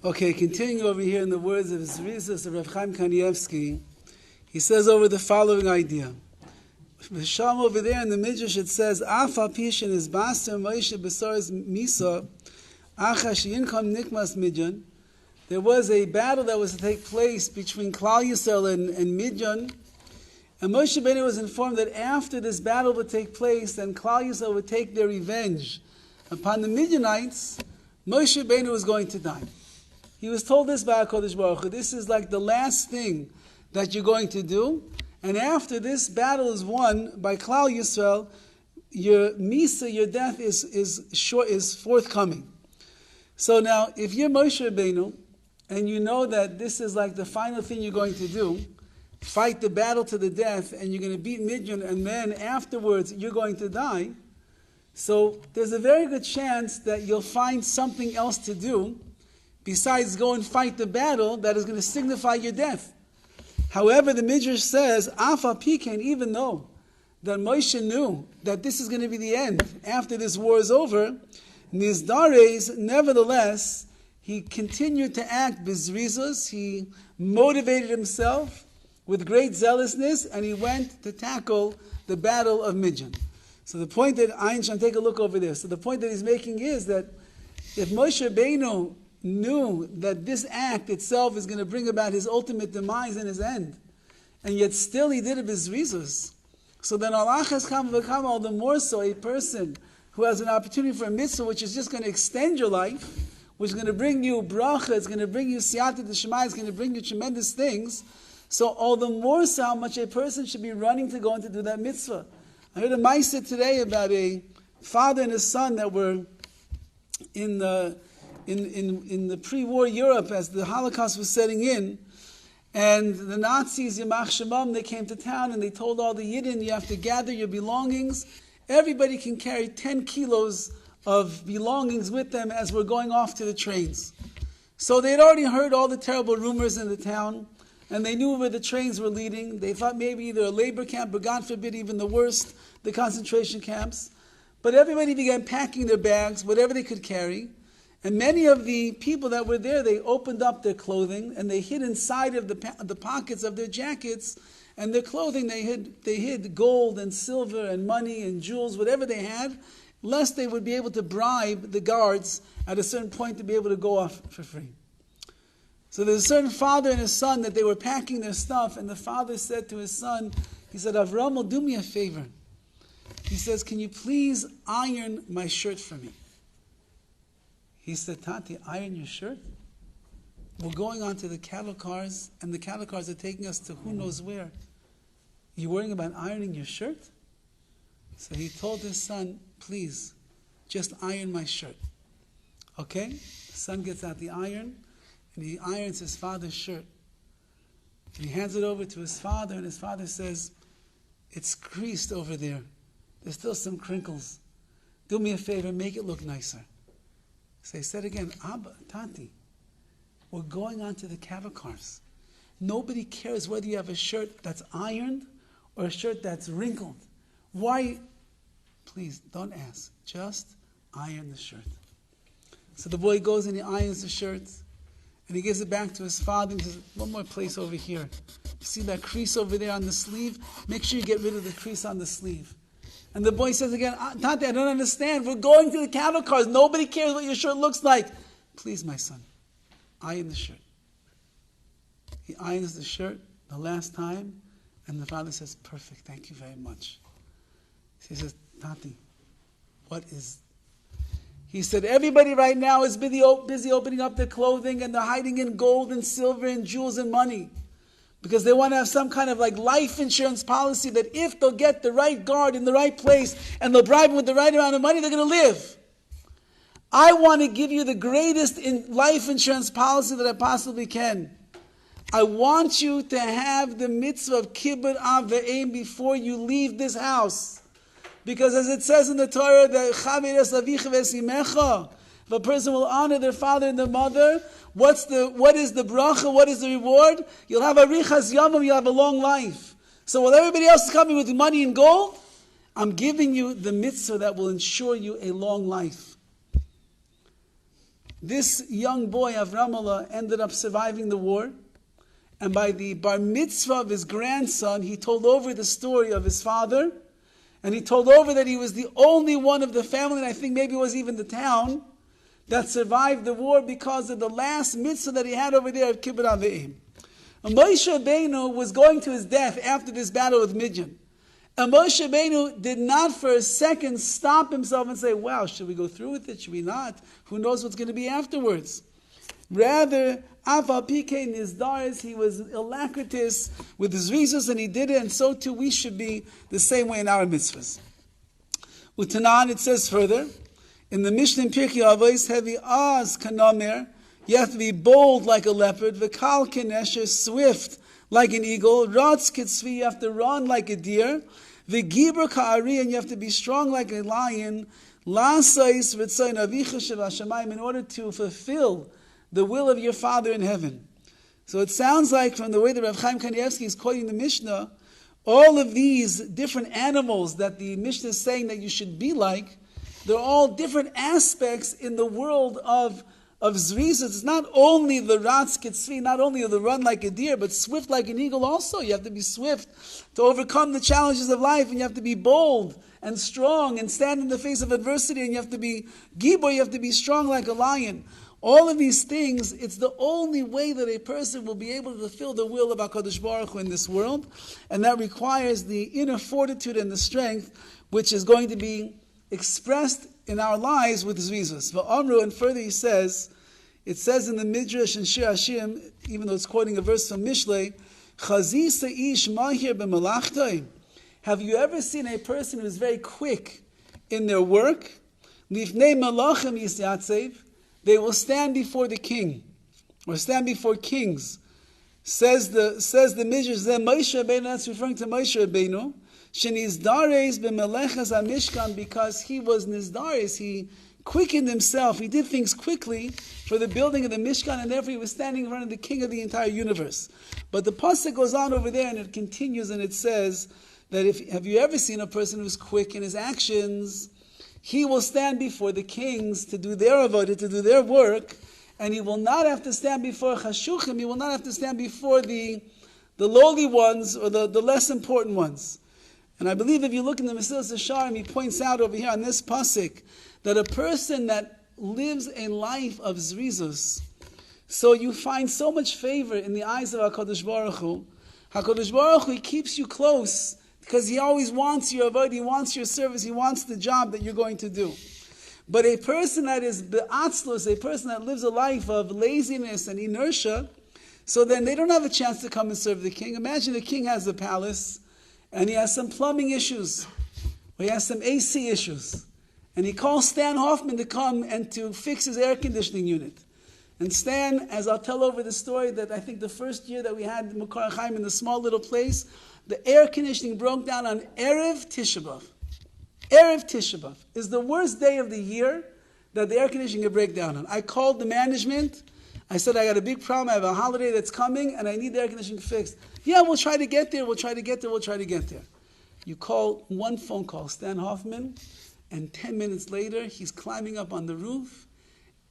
Okay, continuing over here in the words of ZERIZUS of Rav Chaim Kanievsky, he says over the following idea. V'sham over there in the Midrash it says, Afa pishin is baster Moshe b'soras misa, achash yinkam nikmas Midian. There was a battle that was to take place between Klal Yisrael and Midian, and Moshe Rabbeinu was informed that after this battle would take place, then Klal Yisrael would take their revenge upon the Midianites. Moshe Rabbeinu was going to die. He was told this by HaKadosh Baruch Hu, this is like the last thing that you're going to do, and after this battle is won by Klal Yisrael, your misa, your death is forthcoming. So now, if you're Moshe Rabbeinu, and you know that this is like the final thing you're going to do, fight the battle to the death, and you're going to beat Midian, and then afterwards you're going to die, so there's a very good chance that you'll find something else to do besides go and fight the battle that is going to signify your death. However, the Midrash says, Afa Piken, even though that Moshe knew that this is going to be the end after this war is over, Nizdares, nevertheless, he continued to act bizrizus. He motivated himself with great zealousness, and he went to tackle the battle of Midian. So the point that Einstein, take a look over there. So the point that he's making is that if Moshe Rabbeinu knew that this act itself is going to bring about his ultimate demise and his end, and yet still he did it bizrizus, so then alachas kam v'kam, all the more so a person who has an opportunity for a mitzvah which is just going to extend your life, which is going to bring you bracha, it's going to bring you siyata d'shema, it's going to bring you tremendous things. So all the more so how much a person should be running to go and to do that mitzvah. I heard a ma'aseh today about a father and his son that were in the pre-war Europe as the Holocaust was setting in, and the Nazis, Yamach Shemam, they came to town and they told all the Yidden, you have to gather your belongings. Everybody can carry 10 kilos of belongings with them as we're going off to the trains. So they had already heard all the terrible rumors in the town, and they knew where the trains were leading. They thought maybe either a labor camp or, God forbid, even the worst, the concentration camps. But everybody began packing their bags, whatever they could carry. And many of the people that were there, they opened up their clothing and they hid inside of the pockets of their jackets and their clothing. They hid gold and silver and money and jewels, whatever they had, lest they would be able to bribe the guards at a certain point to be able to go off for free. So there's a certain father and his son that they were packing their stuff, and the father said to his son, he said, Avram, do me a favor. He says, can you please iron my shirt for me? He said, Tati, iron your shirt? We're going on to the cattle cars, and the cattle cars are taking us to who knows where. You worrying about ironing your shirt? So he told his son, please, just iron my shirt. Okay? The son gets out the iron, and he irons his father's shirt. And he hands it over to his father, and his father says, it's creased over there. There's still some crinkles. Do me a favor, make it look nicer. So he said again, Abba, Tati, we're going on to the cattle cars. Nobody cares whether you have a shirt that's ironed or a shirt that's wrinkled. Why? Please, don't ask. Just iron the shirt. So the boy goes and he irons the shirt, and he gives it back to his father, and he says, one more place over here. You see that crease over there on the sleeve? Make sure you get rid of the crease on the sleeve. And the boy says again, Tati, I don't understand. We're going to the cattle cars. Nobody cares what your shirt looks like. Please, my son, iron the shirt. He irons the shirt the last time, and the father says, perfect, thank you very much. He says, Tati, what is... He said, everybody right now is busy opening up their clothing, and they're hiding in gold and silver and jewels and money, because they want to have some kind of like life insurance policy that if they'll get the right guard in the right place and they'll bribe them with the right amount of money, they're going to live. I want to give you the greatest life insurance policy that I possibly can. I want you to have the mitzvah of kibbud av ve'em before you leave this house. Because as it says in the Torah, that if a person will honor their father and their mother, what is the bracha? What is the reward? You'll have a richas yamim, you'll have a long life. So while everybody else is coming with money and gold, I'm giving you the mitzvah that will ensure you a long life. this young boy, Avram, ended up surviving the war. And by the bar mitzvah of his grandson, he told over the story of his father. And he told over that he was the only one of the family, and I think maybe it was even the town, that survived the war because of the last mitzvah that he had over there at Kibbutz Avim. And Moshe Rabbeinu was going to his death after this battle with Midian. And Moshe Rabbeinu did not for a second stop himself and say, wow, should we go through with it? Should we not? Who knows what's going to be afterwards? Rather, Afal Pike Nizdaris, he was alacritous with his ZERIZUS, and he did it, and so too we should be the same way in our mitzvahs. Utanan, it says further, in the Mishnah in Pirkei Avos, heavy az kanomer, you have to be bold like a leopard, v'kal kenesher, swift like an eagle, ratz kitzvi, you have to run like a deer, v'gibur ka'ari, and you have to be strong like a lion, la'asais v'tzayin avicha shel hashamayim, in order to fulfill the will of your Father in heaven. So it sounds like, from the way that Rav Chaim Kanievsky is quoting the Mishnah, all of these different animals that the Mishnah is saying that you should be like, they're all different aspects in the world of ZERIZUS. It's not only the ratz kitzvi, not only the run like a deer, but swift like an eagle also. You have to be swift to overcome the challenges of life, and you have to be bold and strong and stand in the face of adversity, and you have to be gibor, you have to be strong like a lion. All of these things, it's the only way that a person will be able to fulfill the will of HaKadosh Baruch Hu in this world, and that requires the inner fortitude and the strength, which is going to be expressed in our lives with ZERIZUS. V'amru, and further he says, it says in the Midrash and Shir Hashim, even though it's quoting a verse from Mishlei, Chazisa ish mahir b'malachtai. Have you ever seen a person who is very quick in their work? Lifnei malachim yisyatzev. They will stand before the king, or stand before kings. Says the Midrash, Moshe Rabbeinu, that's referring to Moshe Rabbeinu, Shenizdares b'melechas hamishkan, because he was nizdares, he quickened himself, he did things quickly for the building of the Mishkan, and therefore he was standing in front of the king of the entire universe. But the pasuk goes on over there, and it continues, and it says that have you ever seen a person who's quick in his actions? He will stand before the kings to do their avodah, to do their work, and he will not have to stand before chashuchim, he will not have to stand before the lowly ones or the less important ones. And I believe if you look in the Mesilas Yesharim, he points out over here on this pasuk that a person that lives a life of ZERIZUS, so you find so much favor in the eyes of HaKadosh Baruch Hu. HaKadosh Baruch Hu, he keeps you close, because he always wants your avodah, he wants your service, he wants the job that you're going to do. But a person that is be'atzlus, a person that lives a life of laziness and inertia, so then they don't have a chance to come and serve the king. Imagine the king has a palace, and he has some plumbing issues, or he has some AC issues, and he calls Stan Hoffman to come and to fix his air conditioning unit. And Stan, as I'll tell over the story, that I think the first year that we had Mukar Chaim in the small little place, the air conditioning broke down on Erev Tisha B'Av. Erev Tisha B'Av is the worst day of the year that the air conditioning can break down on. I called the management. I said, I got a big problem. I have a holiday that's coming, and I need the air conditioning fixed. Yeah, we'll try to get there. We'll try to get there. You call one phone call, Stan Hoffman, and 10 minutes later, he's climbing up on the roof.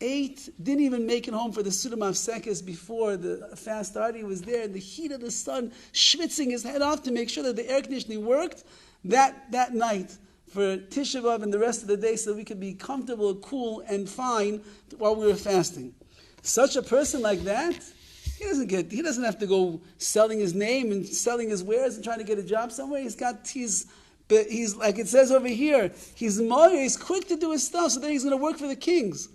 8, didn't even make it home for the Suda Mafsekes before the fast started. He was there in the heat of the sun, schwitzing his head off to make sure that the air conditioning worked that night for Tisha B'Av and the rest of the day, so we could be comfortable, cool, and fine while we were fasting. Such a person like that, he doesn't have to go selling his name and selling his wares and trying to get a job somewhere. He's like it says over here, he's quick to do his stuff, so then he's going to work for the kings.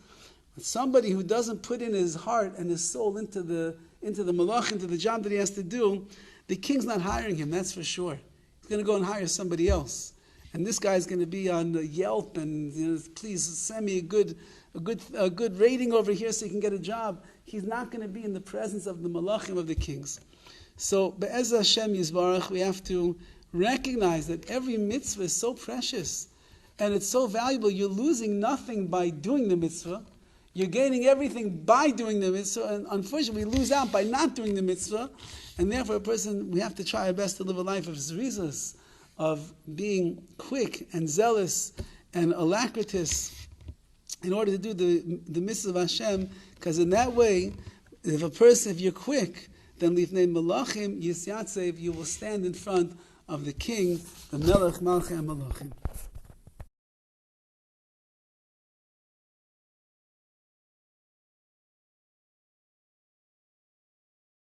Somebody who doesn't put in his heart and his soul into the malach, into the job that he has to do, the king's not hiring him, that's for sure. He's going to go and hire somebody else. And this guy's going to be on Yelp and please send me a good rating over here so he can get a job. He's not going to be in the presence of the malachim of the kings. So, Be'ez Hashem Yisbarach, we have to recognize that every mitzvah is so precious and it's so valuable. You're losing nothing by doing the mitzvah. You're gaining everything by doing the mitzvah, and unfortunately we lose out by not doing the mitzvah, and therefore we have to try our best to live a life of ZERIZUS, of being quick and zealous and alacritous in order to do the mitzvah of Hashem, because in that way, if you're quick, then lifnei malachim yisyatzev, you will stand in front of the king, the melech malchei malachim.